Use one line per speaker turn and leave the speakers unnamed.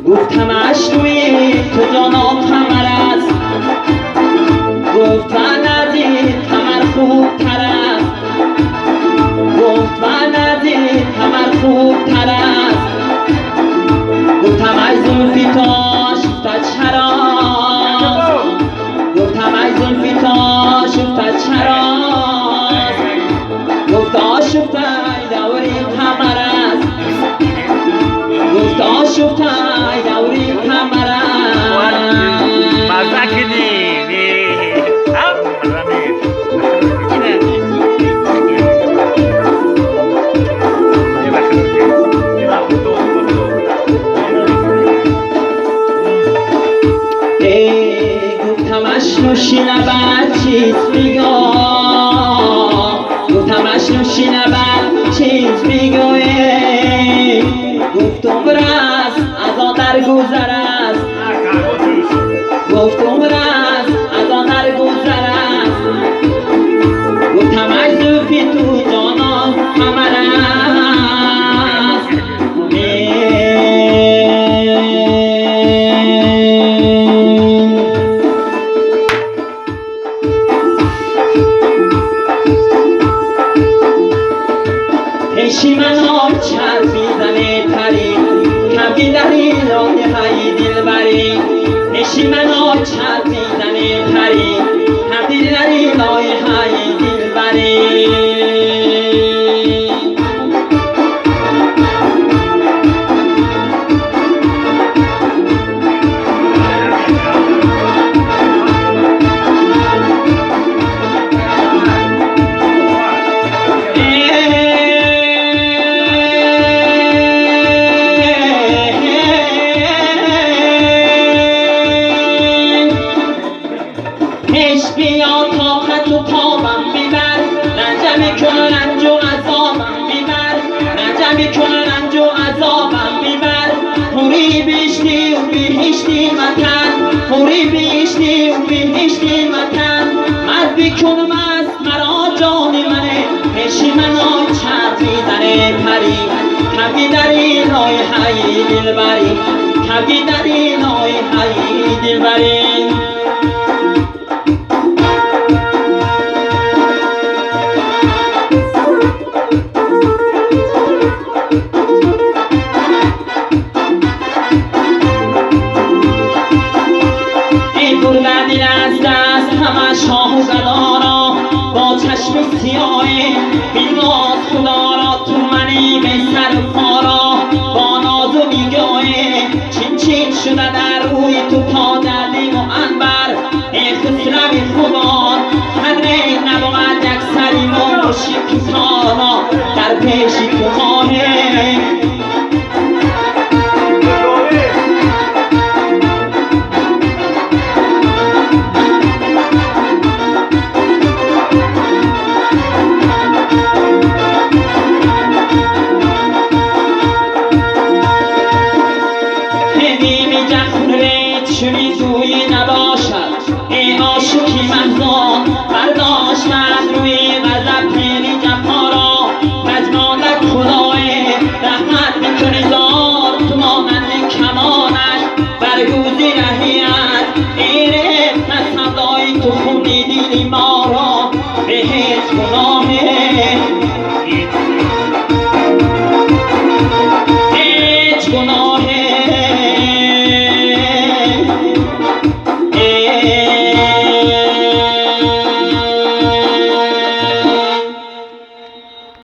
گفتمش روی تو جانا کمر است، گفت من از این کمر خوبتر است، گفت من از این کمر خوبتر است. گفتم ای زلفی تا شفتت چراست، گفتم ای زلفی تا شفتت چراست. گفت آشفتای دوری کمر است، گفت آشفتای دوری کمر است.
مزه کردی
گفتمش نوشی نبد چیز بگو، گفتمش نوشی نبد چیز بگو. گفت عمر است از آن در گذر است، گفت عمر است از آن در گذر است. گفتمش زلفی تو جانا کمر است. پیشی من ها چربی زنه پری، کبی دری راه های دل بری. پیشی من ها چربی زنه پری، کبی دری راه های دل بری. پیش بیا تا خط و تابم ببر، رنجمی کن رنج و عذابم ببر، رنجمی کن رنج و عذابم ببر. خوری بیشتی و بهشتی مکن، خوری بیشتی و بهشتی مکن. مرد بکن مست مرا جان منه، پیشی من آی چربی زنه پری، کبی دری راه های دل بری، کبی دری راه های دل بری. دل از دست همه شاه و گدارا، با چشم سیاه بی‌ناز خدا را. تو منی به سر پارا، با ناز و نگاه چین چین شده در روی تو تا در دیم و عنبر. ای خسروی خوبان قدر نبود یک سری و باشی کسانا در پیشی تو ماهه. چونی توی نباشد ای عاشقی محزان، برداشت از روی غضب پیری جفا را. نجمانک خدای رحمت میکنی زار، تو مانند کمانش برگوزی رهیت. ایره پس همدای تو خونی دیدی ما را به هیچ گناه